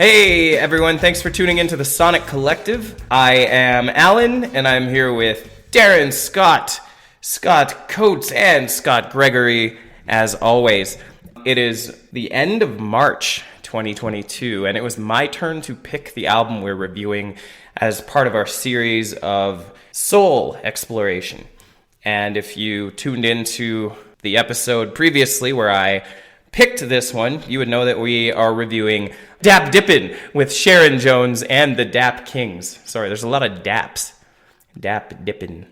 Hey everyone, thanks for tuning in to the Sonic Collective. I am Alan, and I'm here with Darren, Scott Coates, and Scott Gregory, as always. It is the end of March 2022, and it was my turn to pick the album we're reviewing as part of our series of soul exploration. And if you tuned into the episode previously where I picked this one, you would know that we are reviewing Dap-Dippin with Sharon Jones and the Dap Kings. Sorry, there's a lot of Daps. Dap-Dippin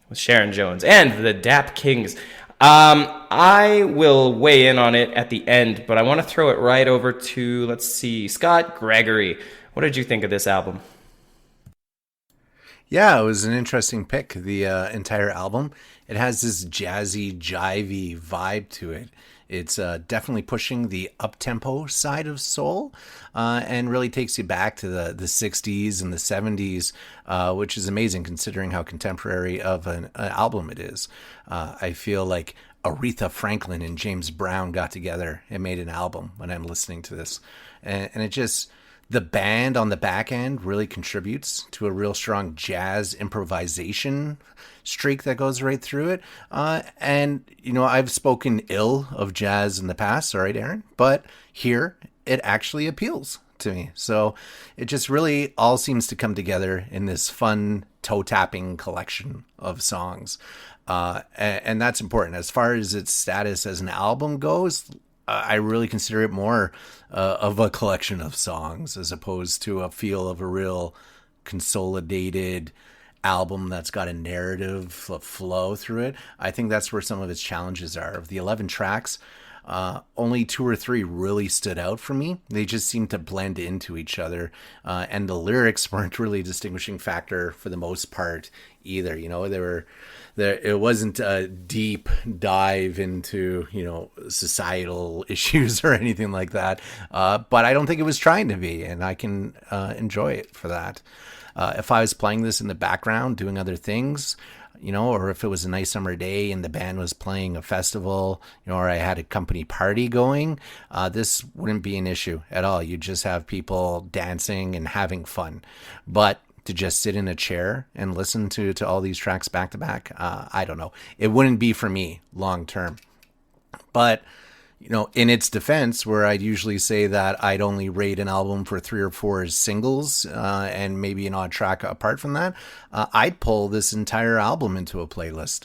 with Sharon Jones and the Dap Kings. I will weigh in on it at the end, but I want to throw it right over to, Scott Gregory. What did you think of this album? Yeah, it was an interesting pick, the entire album. It has this jazzy, jivey vibe to it. It's definitely pushing the up-tempo side of soul and really takes you back to the 60s and the 70s, which is amazing considering how contemporary of an album it is. I feel like Aretha Franklin and James Brown got together and made an album when I'm listening to this. And it just... The band on the back end really contributes to a real strong jazz improvisation streak that goes right through it. And, you know, I've spoken ill of jazz in the past, sorry, Darren, but here it actually appeals to me. So it just really all seems to come together in this fun toe-tapping collection of songs. And that's important. As far as its status as an album goes, I really consider it more of a collection of songs as opposed to a feel of a real consolidated album that's got a narrative flow through it. I think that's where some of its challenges are. Of the 11 tracks, only 2 or 3 really stood out for me. They just seemed to blend into each other. And the lyrics weren't really a distinguishing factor for the most part either. You know, it wasn't a deep dive into, you know, societal issues or anything like that. But I don't think it was trying to be, and I can enjoy it for that. If I was playing this in the background, doing other things, you know, or if it was a nice summer day and the band was playing a festival, you know, or I had a company party going, this wouldn't be an issue at all. You just have people dancing and having fun. But to just sit in a chair and listen to all these tracks back to back, I don't know. It wouldn't be for me long term. But, you know, in its defense, where I'd usually say that I'd only rate an album for 3 or 4 singles and maybe an odd track apart from that, I'd pull this entire album into a playlist.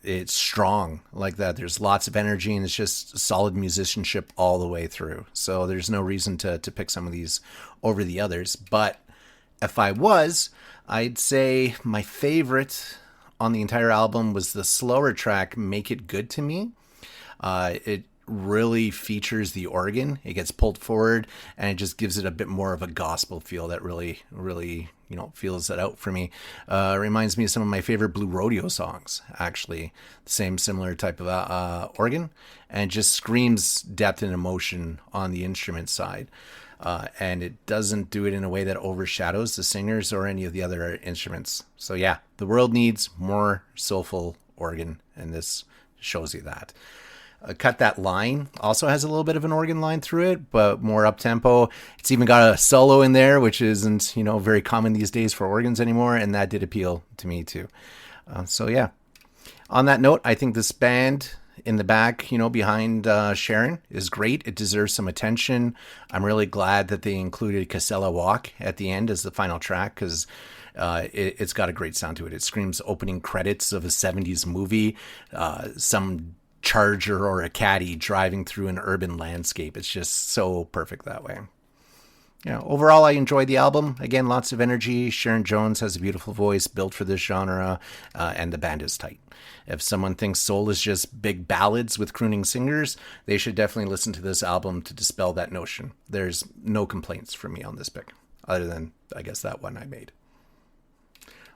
It's strong like that. There's lots of energy and it's just solid musicianship all the way through. So there's no reason to pick some of these over the others. But if I was, I'd say my favorite on the entire album was the slower track, Make It Good to Me. It really features the organ. It gets pulled forward and it just gives it a bit more of a gospel feel that really, you know, feels it out for me. It reminds me of some of my favorite Blue Rodeo songs, actually. Similar type of organ, and just screams depth and emotion on the instrument side. And it doesn't do it in a way that overshadows the singers or any of the other instruments. So yeah, the world needs more soulful organ, and this shows you that. Cut That Line also has a little bit of an organ line through it, but more up-tempo. It's even got a solo in there, which isn't, you know, very common these days for organs anymore, and that did appeal to me too. So yeah. On that note, I think this band in the back, you know, behind Sharon is great. It deserves some attention. I'm really glad that they included Casella Walk at the end as the final track, because it's got a great sound to it. It screams opening credits of a 70s movie, some charger or a caddy driving through an urban landscape. It's just so perfect that way. You know, overall, I enjoyed the album. Again, lots of energy. Sharon Jones has a beautiful voice built for this genre, and the band is tight. If someone thinks soul is just big ballads with crooning singers, they should definitely listen to this album to dispel that notion. There's no complaints for me on this pick, other than, I guess, that one I made.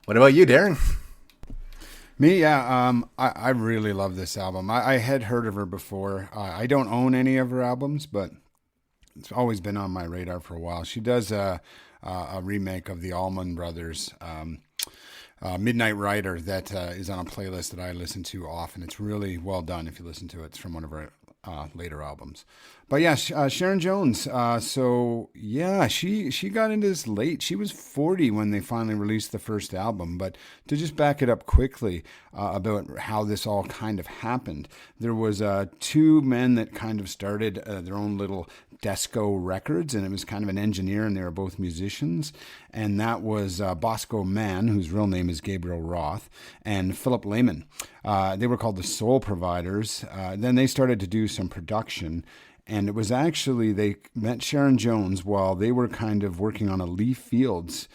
What about you, Darren? Me, yeah, I really love this album. I had heard of her before. I don't own any of her albums, but it's always been on my radar for a while. She does a remake of the Allman Brothers, Midnight Rider, that is on a playlist that I listen to often. It's really well done if you listen to it. It's from one of her later albums. But yeah, Sharon Jones. So yeah, she got into this late. She was 40 when they finally released the first album. But to just back it up quickly about how this all kind of happened, there was two men that kind of started their own little Desco Records, and it was kind of an engineer, and they were both musicians. And that was Bosco Mann, whose real name is Gabriel Roth, and Philip Lehman. They were called the Soul Providers. Then they started to do some production. And it was actually, they met Sharon Jones while they were kind of working on a Lee Fields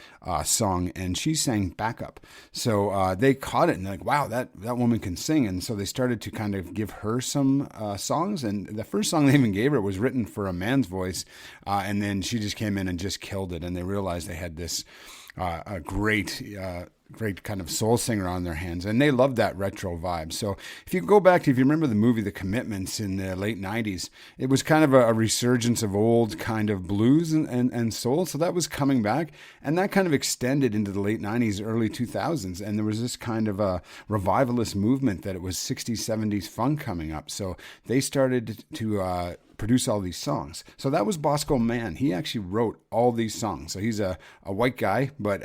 song, and she sang backup. So they caught it and they're like, wow, that woman can sing. And so they started to kind of give her some songs. And the first song they even gave her was written for a man's voice. And then she just came in and just killed it. And they realized they had this a great kind of soul singer on their hands, and they loved that retro vibe. So if you remember the movie The Commitments in the late 90s, it was kind of a resurgence of old kind of blues and soul. So that was coming back, and that kind of extended into the late 90s, early 2000s. And there was this kind of a revivalist movement that it was 60s, 70s funk coming up. So they started to produce all these songs. So that was Bosco Mann. He actually wrote all these songs. So he's a white guy, but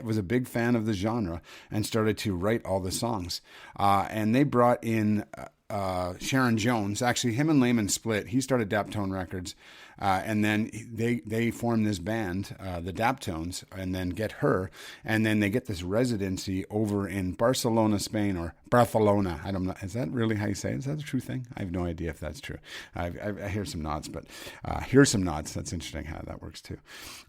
was a big fan of the genre and started to write all the songs. And they brought in Sharon Jones. Actually, him and Lehman split. He started Daptone Records. And then they form this band, the Daptones, and then get her, and then they get this residency over in Barcelona, Spain, or Barcelona. I don't know. Is that really how you say it? Is that a true thing? I have no idea if that's true. I hear some nods, but hear some nods. That's interesting how that works too.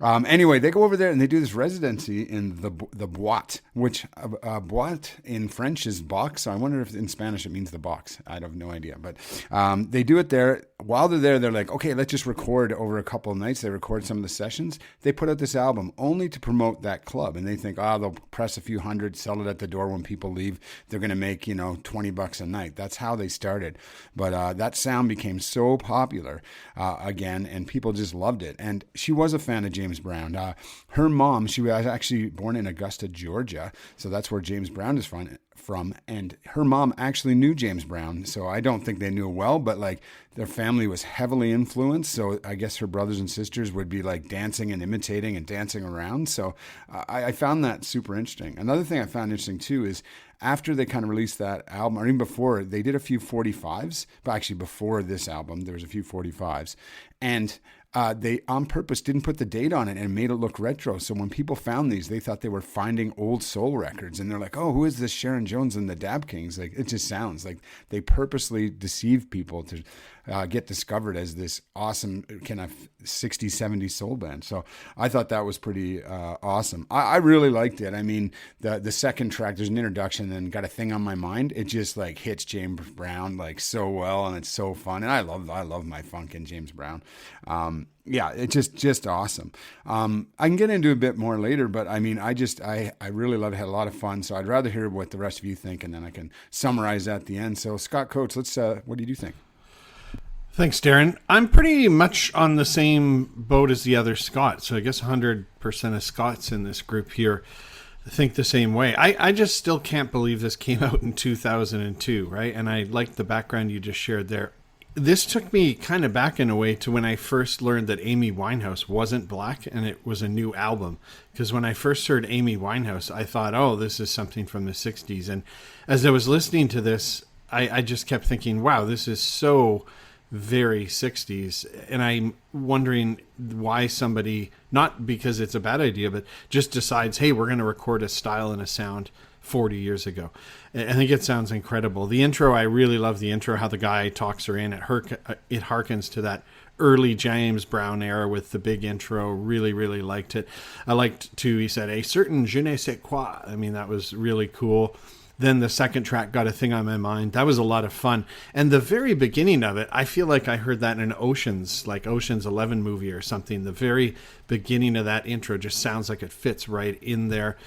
Anyway, they go over there and they do this residency in the boîte, which boîte in French is box. So I wonder if in Spanish it means the box. I have no idea, but they do it there. While they're there, they're like, okay, let's just record over a couple of nights. They record some of the sessions. They put out this album only to promote that club. And they think, they'll press a few hundred, sell it at the door when people leave. They're going to make, $20 a night. That's how they started. But that sound became so popular again, and people just loved it. And she was a fan of James Brown. Her mom, she was actually born in Augusta, Georgia. So that's where James Brown is from, and her mom actually knew James Brown. So I don't think they knew well, but like their family was heavily influenced. So I guess her brothers and sisters would be like dancing and imitating and dancing around. So I found that super interesting. Another thing I found interesting too is after they kind of released that album, or even before, they did a few 45s, but actually before this album, there was a few 45s. And they on purpose didn't put the date on it and made it look retro. So when people found these, they thought they were finding old soul records. And they're like, oh, who is this Sharon Jones and the Dap Kings? Like, it just sounds like they purposely deceived people to get discovered as this awesome kind of 60s, 70s soul band. So I thought that was pretty awesome. I really liked it. I mean, the second track, there's an introduction and Got a Thing on My Mind. It just like hits James Brown like so well, and it's so fun. And I love my funk and James Brown. Yeah, it's just awesome. I can get into a bit more later, but I mean, I really loved it, had a lot of fun. So I'd rather hear what the rest of you think, and then I can summarize at the end. So Scott Coates, what did you think? Thanks, Darren. I'm pretty much on the same boat as the other Scott. So I guess 100% of Scots in this group here think the same way. I just still can't believe this came out in 2002, right? And I liked the background you just shared there. This took me kind of back in a way to when I first learned that Amy Winehouse wasn't black and it was a new album. Because when I first heard Amy Winehouse, I thought, oh, this is something from the 60s. And as I was listening to this, I just kept thinking, wow, this is so very 60s. And I'm wondering why somebody, not because it's a bad idea, but just decides, hey, we're going to record a style and a sound 40 years ago. I think it sounds incredible. The intro, I really love the intro, how the guy talks her in. It harkens to that early James Brown era with the big intro. Really, really liked it. I liked, too, he said, a certain je ne sais quoi. I mean, that was really cool. Then the second track, Got a Thing on My Mind. That was a lot of fun. And the very beginning of it, I feel like I heard that in Ocean's 11 movie or something. The very beginning of that intro just sounds like it fits right in there.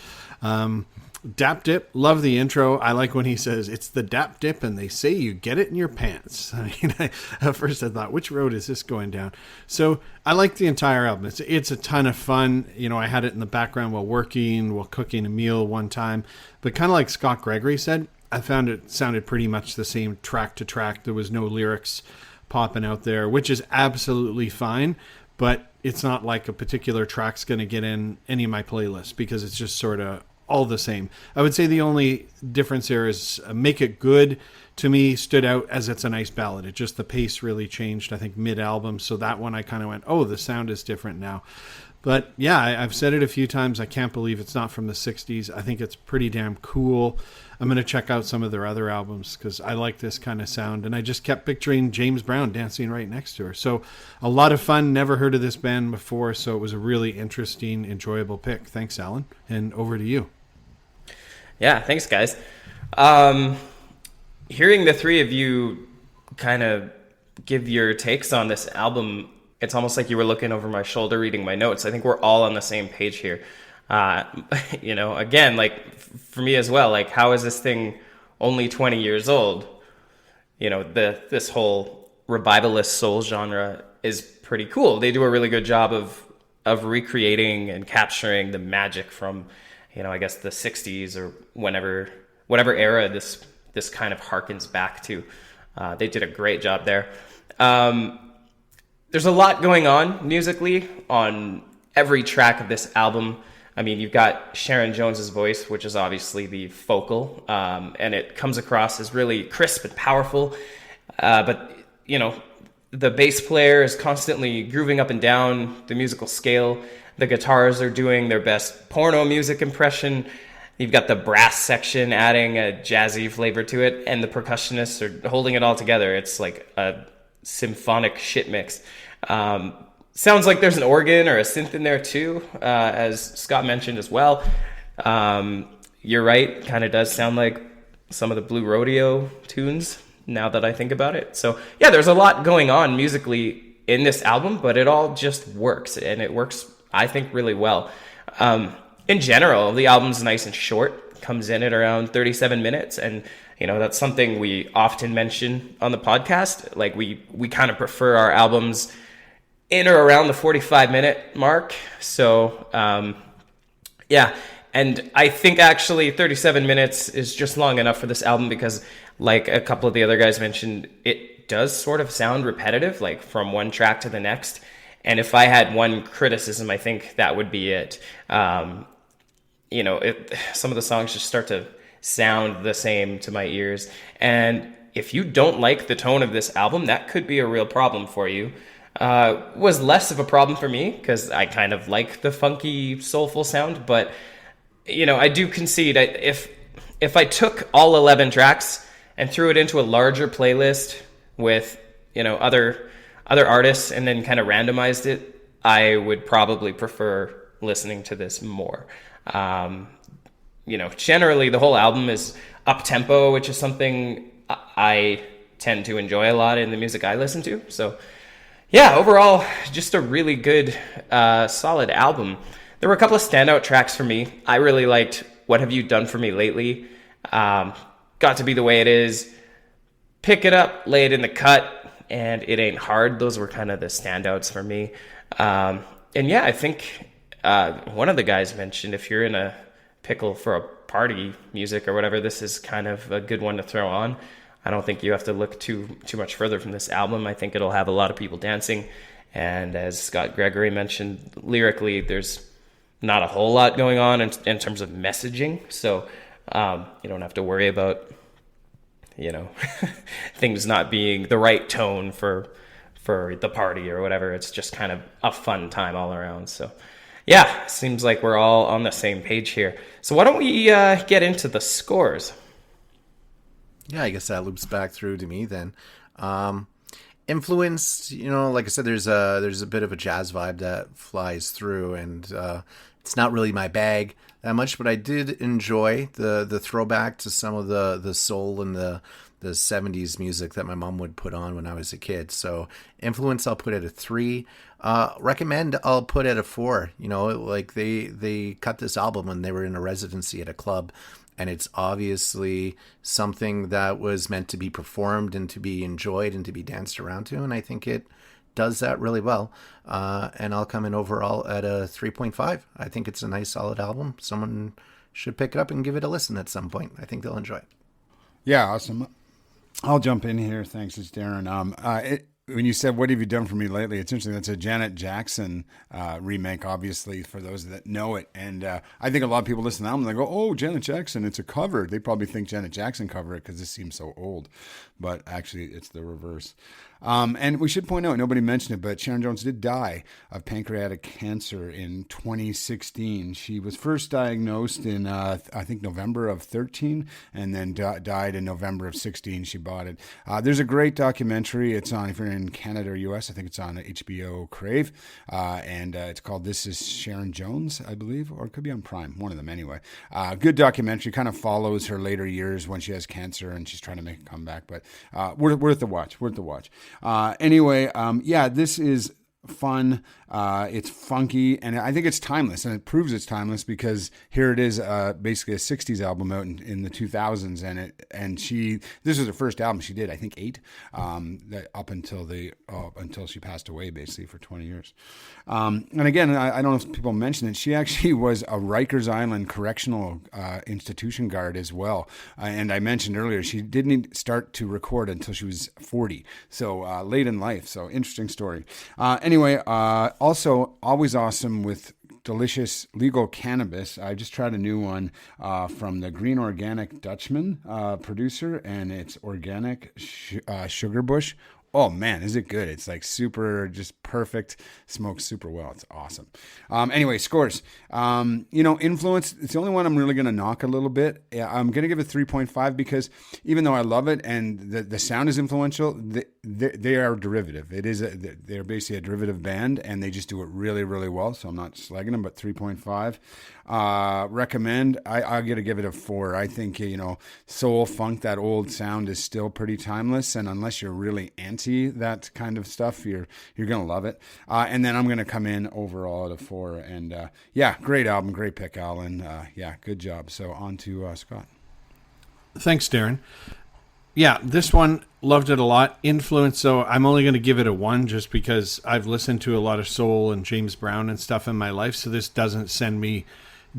Dap Dip, love the intro. I like when he says, it's the Dap Dip and they say you get it in your pants. I mean, at first I thought, which road is this going down? So I like the entire album. It's a ton of fun. I had it in the background while working, while cooking a meal one time. But kind of like Scott Gregory said, I found it sounded pretty much the same track to track. There was no lyrics popping out there, which is absolutely fine, but it's not like a particular track's going to get in any of my playlists because it's just sort of all the same. I would say the only difference here is Make It Good to me stood out as it's a nice ballad. It just, the pace really changed, I think, mid-album. So that one I kind of went, oh, the sound is different now. But yeah, I've said it a few times. I can't believe it's not from the 60s. I think it's pretty damn cool. I'm going to check out some of their other albums because I like this kind of sound. And I just kept picturing James Brown dancing right next to her. So a lot of fun. Never heard of this band before. So it was a really interesting, enjoyable pick. Thanks, Alan. And over to you. Yeah, thanks, guys. Hearing the three of you kind of give your takes on this album, it's almost like you were looking over my shoulder reading my notes. I think we're all on the same page here. Again, like for me as well, like how is this thing only 20 years old? This whole revivalist soul genre is pretty cool. They do a really good job of recreating and capturing the magic from, I guess the 60s or whatever era this kind of harkens back to. They did a great job there. There's a lot going on musically on every track of this album. I mean, you've got Sharon Jones's voice, which is obviously the focal, and it comes across as really crisp and powerful. But the bass player is constantly grooving up and down the musical scale. The guitars are doing their best porno music impression. You've got the brass section adding a jazzy flavor to it, and the percussionists are holding it all together. It's like a symphonic shit mix. Sounds like there's an organ or a synth in there too, as Scott mentioned as well. You're right, kind of does sound like some of the Blue Rodeo tunes now that I think about it. So yeah, there's a lot going on musically in this album, but it all just works, and it works, I think, really well. In general, the album's nice and short, comes in at around 37 minutes, and that's something we often mention on the podcast. Like we kind of prefer our albums in or around the 45-minute mark. So yeah, and I think actually 37 minutes is just long enough for this album because, like a couple of the other guys mentioned, it does sort of sound repetitive, like from one track to the next. And if I had one criticism, I think that would be it. Some of the songs just start to sound the same to my ears. And if you don't like the tone of this album, that could be a real problem for you. Was less of a problem for me because I kind of like the funky, soulful sound. But, I do concede if I took all 11 tracks and threw it into a larger playlist with, other artists and then kind of randomized it, I would probably prefer listening to this more. Generally the whole album is up-tempo, which is something I tend to enjoy a lot in the music I listen to. So yeah, overall, just a really good, solid album. There were a couple of standout tracks for me. I really liked What Have You Done For Me Lately? Got to Be The Way It Is, Pick It Up, Lay It in the Cut, and It Ain't Hard. Those were kind of the standouts for me. And yeah, I think one of the guys mentioned if you're in a pickle for a party music or whatever, this is kind of a good one to throw on. I don't think you have to look too much further from this album. I think it'll have a lot of people dancing. And as Scott Gregory mentioned, lyrically, there's not a whole lot going on in terms of messaging. So you don't have to worry about, things not being the right tone for the party or whatever. It's just kind of a fun time all around. So yeah, seems like we're all on the same page here. So why don't we get into the scores? Yeah, I guess that loops back through to me then. Influenced, like I said, there's a bit of a jazz vibe that flies through, and it's not really my bag that much, but I did enjoy the throwback to some of the soul and the 70s music that my mom would put on when I was a kid. So influence, I'll put at a 3. Recommend, I'll put at a 4. Like they cut this album when they were in a residency at a club, and it's obviously something that was meant to be performed and to be enjoyed and to be danced around to, and I think it does that really well. And I'll come in overall at a 3.5. I think it's a nice, solid album. Someone should pick it up and give it a listen at some point. I think they'll enjoy it. Yeah, awesome. I'll jump in here. Thanks, it's Darren. When you said, "What have you done for me lately?" It's interesting. That's a Janet Jackson remake, obviously, for those that know it. And I think a lot of people listen to them and they go, "Oh, Janet Jackson, it's a cover." They probably think Janet Jackson covered it because this seems so old. But actually, it's the reverse. And we should point out, nobody mentioned it, but Sharon Jones did die of pancreatic cancer in 2016. She was first diagnosed in, I think, November of 13, and then died in November of 16. She bought it. There's a great documentary. It's on, if you're in Canada or US, I think it's on HBO Crave, and it's called This Is Sharon Jones, I believe, or it could be on Prime, one of them anyway. Good documentary, kind of follows her later years when she has cancer and she's trying to make a comeback, but worth the watch, yeah, this is fun. It's funky, and I think it's timeless, and it proves it's timeless because here it is, basically a '60s album out in the 2000s, and this was her first album. She did, I think, 8 up until she passed away, basically for 20 years. And again, I don't know if people mention it. She actually was a Rikers Island Correctional Institution guard as well. And I mentioned earlier she didn't start to record until she was 40, so late in life. So interesting story. Anyway, also always awesome with delicious legal cannabis. I just tried a new one from the Green Organic Dutchman producer, and it's organic sugar bush. Oh man, is it good? It's like super, just perfect. Smokes super well. It's awesome. Anyway, scores. Influence. It's the only one I'm really going to knock a little bit. I'm going to give it 3.5 because even though I love it and the sound is influential, they are derivative. They're basically a derivative band, and they just do it really, really well. So I'm not slagging them, but 3.5. Recommend. I'll give it a 4. I think, soul funk, that old sound is still pretty timeless, and unless you're really anti that kind of stuff, you're gonna love it. And then I'm gonna come in overall at a 4. And great album, great pick, Alan. Good job. So on to Scott. Thanks, Darren. Yeah, this one, loved it a lot. Influence, so I'm only going to give it a 1 just because I've listened to a lot of soul and James Brown and stuff in my life, so this doesn't send me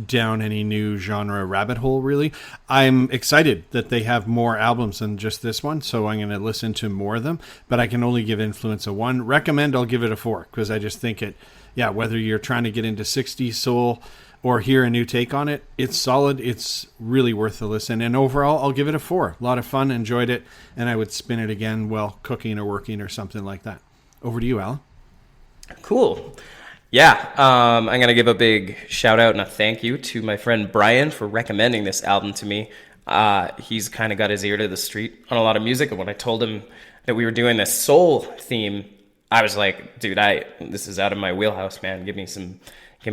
down any new genre rabbit hole, really. I'm excited that they have more albums than just this one, so I'm going to listen to more of them, but I can only give Influence a 1. Recommend, I'll give it a 4, because I just think whether you're trying to get into 60s soul or hear a new take on it, it's solid. It's really worth the listen. And overall, I'll give it a 4. A lot of fun, enjoyed it, and I would spin it again while cooking or working or something like that. Over to you, Alan. Cool. Yeah, I'm going to give a big shout out and a thank you to my friend Brian for recommending this album to me. He's kind of got his ear to the street on a lot of music, and when I told him that we were doing this soul theme, I was like, dude, this is out of my wheelhouse, man. Give me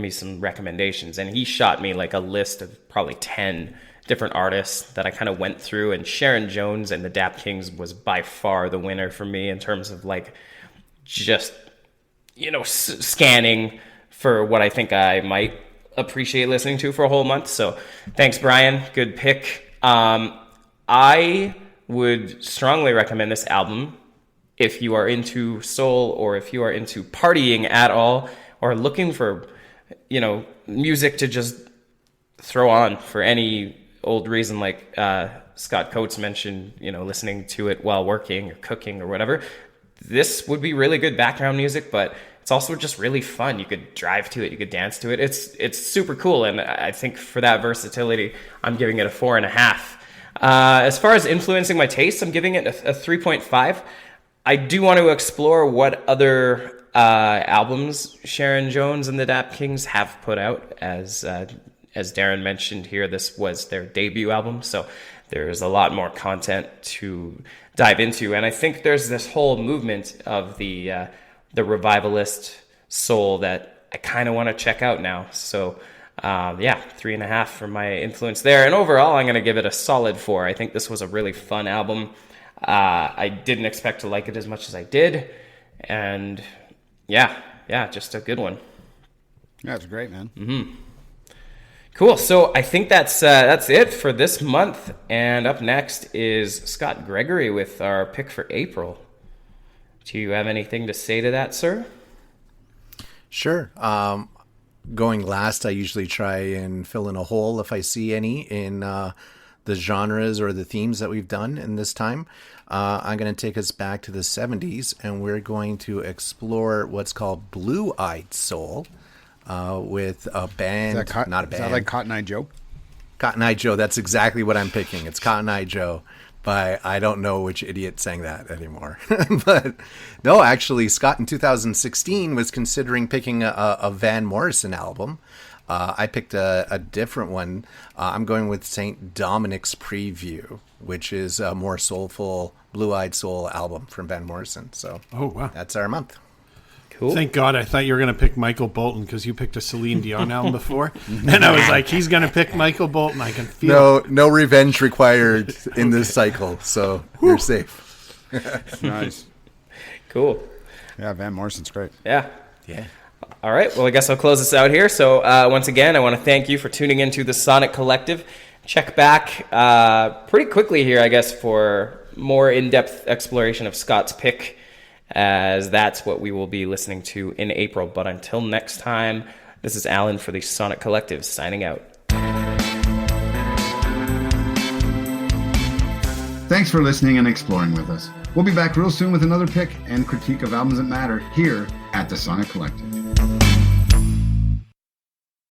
some recommendations. And he shot me like a list of probably 10 different artists that I kind of went through, and Sharon Jones and the Dap Kings was by far the winner for me in terms of like just scanning for what I think I might appreciate listening to for a whole month. So thanks, Brian. Good pick. I would strongly recommend this album if you are into soul or if you are into partying at all or looking for, music to just throw on for any old reason, like Scott Coates mentioned, listening to it while working or cooking or whatever. This would be really good background music, but it's also just really fun. You could drive to it, you could dance to it. It's super cool, and I think for that versatility, I'm giving it a 4.5. As far as influencing my taste, I'm giving it a 3.5. I do want to explore what other albums Sharon Jones and the Dap Kings have put out. As Darren mentioned here, this was their debut album, so there's a lot more content to dive into, and I think there's this whole movement of the revivalist soul that I kind of want to check out now. So 3.5 for my influence there, and overall I'm going to give it a solid 4. I think this was a really fun album. I didn't expect to like it as much as I did, and just a good one. Yeah, it's great, man. Mm-hmm. Cool. So I think that's it for this month. And up next is Scott Gregory with our pick for April. Do you have anything to say to that, sir? Sure. Going last, I usually try and fill in a hole if I see any in the the genres or the themes that we've done in this time. I'm going to take us back to the 70s, and we're going to explore what's called Blue-Eyed Soul with a band, not a band. Is that like Cotton Eye Joe? Cotton Eye Joe, that's exactly what I'm picking. It's Cotton Eye Joe, but I don't know which idiot sang that anymore. But no, actually, Scott in 2016 was considering picking a Van Morrison album. I picked a different one. I'm going with St. Dominic's Preview, which is a more soulful, blue-eyed soul album from Van Morrison. So, oh wow, that's our month. Cool. Thank God, I thought you were going to pick Michael Bolton because you picked a Celine Dion album before, and I was like, he's going to pick Michael Bolton. I can feel. No revenge required in this cycle, so you're safe. Nice. Cool. Yeah, Van Morrison's great. Yeah. Yeah. All right. Well, I guess I'll close this out here. So once again, I want to thank you for tuning into the Sonic Collective. Check back pretty quickly here, I guess, for more in-depth exploration of Scott's pick, as that's what we will be listening to in April. But until next time, this is Alan for the Sonic Collective signing out. Thanks for listening and exploring with us. We'll be back real soon with another pick and critique of albums that matter here at the Sonic Collective.